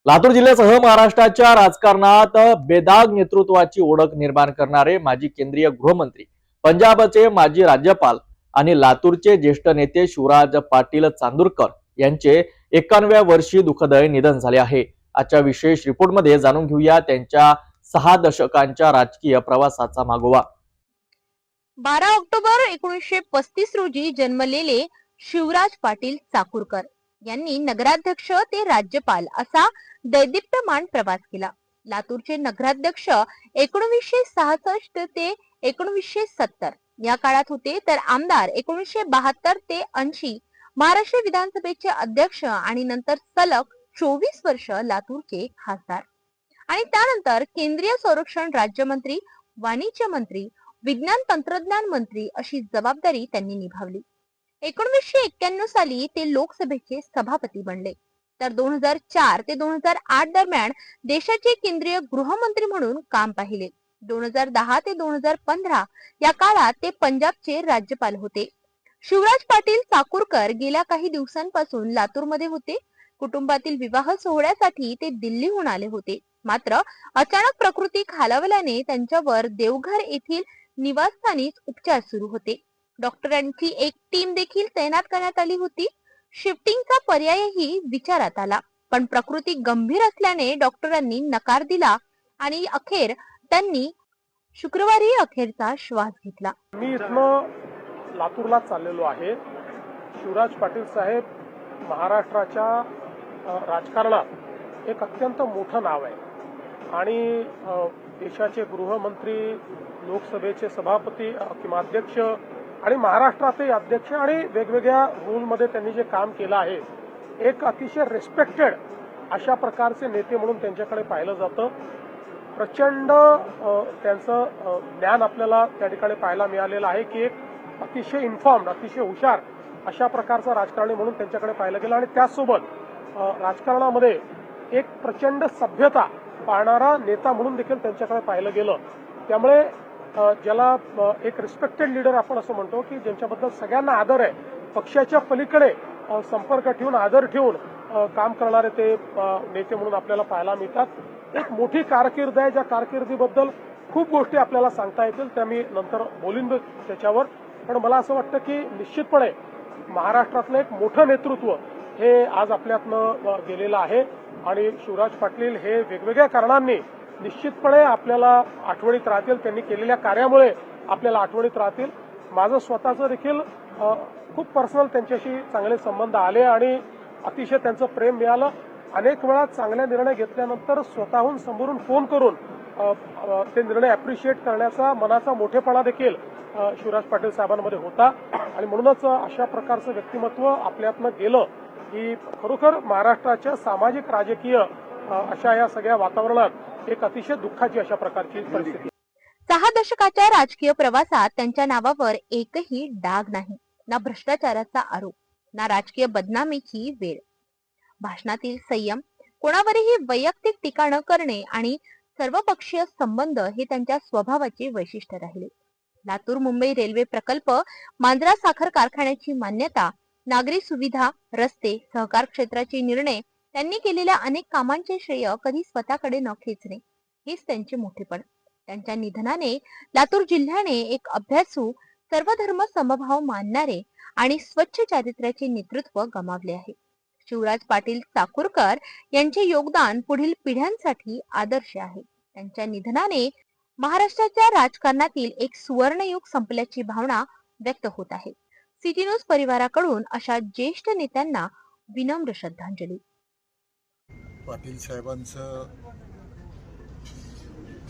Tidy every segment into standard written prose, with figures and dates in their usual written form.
लातूर जिल्ह्यासह महाराष्ट्राच्या राजकारणात बेदाग नेतृत्वाची ओळख निर्माण करणारे माजी केंद्रीय गृहमंत्री, पंजाबचे माजी राज्यपाल आणि लातूरचे ज्येष्ठ नेते शिवराज पाटील चांदूरकर यांचे 91व्या वर्षी दुःखद निधन झाले आहे। आजच्या विशेष रिपोर्टमध्ये जाणून घेऊया त्यांच्या 6 दशकांच्या राजकीय प्रवासाचा मागोवा। 12 ऑक्टोबर 1935 रोजी जन्मलेले शिवराज पाटील चाकूरकर यांनी नगराध्यक्ष ते राज्यपाल असा दैदिप्यमान प्रवास केला। लातूरचे नगराध्यक्ष 1966 ते 1970 या काळात होते, तर आमदार 1972 ते 80, महाराष्ट्र विधानसभेचे अध्यक्ष आणि नंतर सलग 24 वर्ष लातूरचे खासदार आणि त्यानंतर केंद्रीय संरक्षण राज्यमंत्री, वाणिज्य मंत्री, विज्ञान तंत्रज्ञान मंत्री अशी जबाबदारी त्यांनी निभावली। 1991 साली ते लोकसभेचे सभापती बनले, तर 2004 ते 2008 दरम्यान देशाचे केंद्रीय गृहमंत्री म्हणून काम पाहिले। 2010 ते 2015 या काळात ते पंजाबचे राज्यपाल होते। शिवराज पाटील चाकूरकर गेल्या काही दिवसांपासून लातूरमध्ये होते। कुटुंबातील विवाह सोहळ्यासाठी ते दिल्लीहून आले होते, मात्र अचानक प्रकृती खालावल्याने त्यांच्यावर देवघर येथील निवासस्थानीच उपचार सुरू होते। डॉक्टरांची एक टीम देखील तैनात करण्यात आली होती। शिफ्टिंगचा पर्यायही विचारात आला, पण प्रकृती गंभीर असल्याने डॉक्टरांनी नकार दिला आणि अखेर त्यांनी शुक्रवारी अखेरचा श्वास घेतला। मी इथनं लातूरला चाललेलो आहे। शिवराज पाटील साहेब महाराष्ट्राच्या राजकारणात एक अत्यंत मोठं नाव आहे आणि देशाचे गृहमंत्री, लोकसभेचे सभापती किंवा अध्यक्ष आणि महाराष्ट्राचे अध्यक्ष आणि वेगवेगळ्या रोलमध्ये त्यांनी जे काम केलं आहे, एक अतिशय रिस्पेक्टेड अशा प्रकारचे नेते म्हणून त्यांच्याकडे पाहिलं जातं। प्रचंड त्यांचं ज्ञान आपल्याला त्या ठिकाणी पाहायला मिळालेलं आहे की एक अतिशय इन्फॉर्म्ड, अतिशय हुशार अशा प्रकारचा राजकारणी म्हणून त्यांच्याकडे पाहिलं गेलं आणि त्याचसोबत राजकारणामध्ये एक प्रचंड सभ्यता पाळणारा नेता म्हणून देखील त्यांच्याकडे पाहिलं गेलं। त्यामुळे ज्याला एक रिस्पेक्टेड लीडर आपण असं म्हणतो की ज्यांच्याबद्दल सगळ्यांना आदर आहे, पक्षाच्या पलीकडे संपर्क ठेवून, आदर ठेवून काम करणारे ते नेते म्हणून आपल्याला पाहायला मिळतात। एक मोठी कारकीर्द आहे, ज्या कारकिर्दीबद्दल खूप गोष्टी आपल्याला सांगता येतील, त्या मी नंतर बोलीन त्याच्यावर। पण मला असं वाटतं की निश्चितपणे महाराष्ट्रातलं एक मोठं नेतृत्व हे आज आपल्यातनं गेलेलं आहे आणि शिवराज पाटील हे वेगवेगळ्या कारणांनी निश्चितपणे आपल्याला आठवणीत राहतील। त्यांनी केलेल्या कार्यामुळे आपल्याला आठवणीत राहतील। माझं स्वतःचं देखील खूप पर्सनल त्यांच्याशी चांगले संबंध आले आणि अतिशय त्यांचं प्रेम मिळालं। अनेक वेळा चांगल्या निर्णय घेतल्यानंतर स्वतःहून समोरून फोन करून ते निर्णय अप्रिशिएट करण्याचा मनाचा मोठेपणा देखील शिवराज पाटील साहेबांमध्ये होता आणि म्हणूनच अशा प्रकारचं व्यक्तिमत्व आपल्यातनं गेलं की खरोखर महाराष्ट्राच्या सामाजिक राजकीय अशा या सगळ्या वातावरणात एक अतिशय दुःखाची अशा प्रकारची परिस्थिती। 6 दशकाच्या राजकीय प्रवासात त्यांच्या नावावर एकही डाग नाही, ना भ्रष्टाचाराचा आरोप, ना राजकीय बदनामीची वेळ। भाषणातील संयम, कोणावरही वैयक्तिक टीका न करणे आणि सर्वपक्षीय संबंध हे त्यांच्या स्वभावाचे वैशिष्ट्य राहिले। लातूर मुंबई रेल्वे प्रकल्प, मांजरा साखर कारखान्याची मान्यता, नागरी सुविधा, रस्ते, सहकार क्षेत्राचे निर्णय, त्यांनी केलेल्या अनेक कामांचे श्रेय कधी स्वतःकडे न खेचणे हेच त्यांचे मोठेपण। त्यांच्या निधनाने लातूर जिल्ह्याने एक अभ्यासू, सर्वधर्म समभाव मानणारे आणि स्वच्छ चारित्र्याचे नेतृत्व गमावले आहे। शिवराज पाटील चाकूरकर यांचे योगदान पुढील पिढ्यांसाठी आदर्श आहे। त्यांच्या निधनाने महाराष्ट्राच्या राजकारणातील एक सुवर्णयुग संपल्याची भावना व्यक्त होत आहे। सिटी न्यूज परिवाराकडून अशा ज्येष्ठ नेत्यांना विनम्र श्रद्धांजली। पाटील साहेबांचं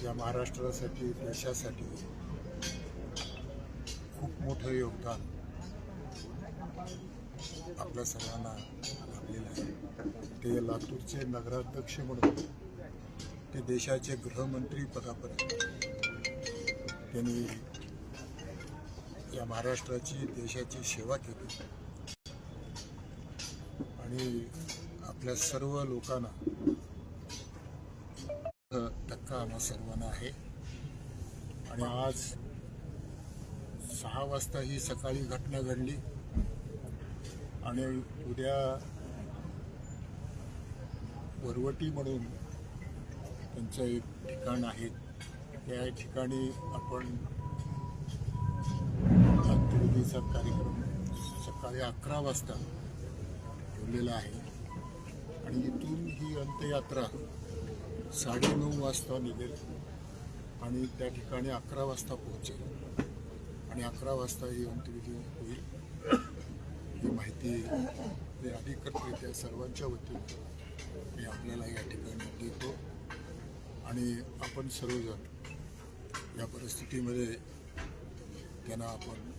या महाराष्ट्रासाठी, देशासाठी खूप मोठं योगदान आपल्या सर्वांना लाभलेलं आहे। ते लातूरचे नगराध्यक्ष म्हणून ते देशाचे गृहमंत्री पदापर्यंत त्यांनी या महाराष्ट्राची, देशाची सेवा केली आणि आपल्या सर्व लोकांना धक्का आम्हा सर्वांना आहे। आणि आज 6 वाजता ही सकाळी घटना घडली आणि उद्या वरवटी म्हणून त्यांचं एक ठिकाण आहे. त्या ठिकाणी आपण अंत्यविधीचा कार्यक्रम सकाळी 11 वाजता ठेवलेला आहे आणि इथून ही अंत्ययात्रा 9:30 वाजता निघेल आणि त्या ठिकाणी 11 वाजता पोहोचेल आणि 11 वाजता ही अंत्यविधी होईल. ही माहिती मी अधिकृतरित्या सर्वांच्या वतीने मी आपल्याला या ठिकाणी देतो आणि आपण सर्वजण या परिस्थितीमध्ये त्यांना आपण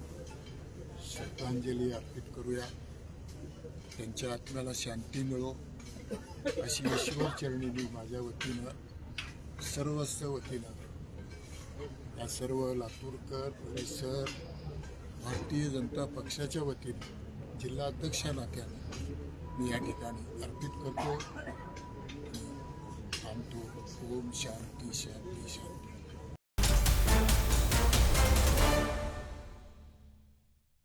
श्रद्धांजली अर्पित करूया. त्यांच्या आत्म्याला शांती मिळो अशी ईश्वरचरणी मी माझ्या वतीनं सर्वस्व वतीनं या सर्व लातूरकर परिसर भारतीय जनता पक्षाच्या वतीने जिल्हाध्यक्ष नात्याने मी या ठिकाणी अर्पित करतो. थांबतो. ओम शांती शांती शांती.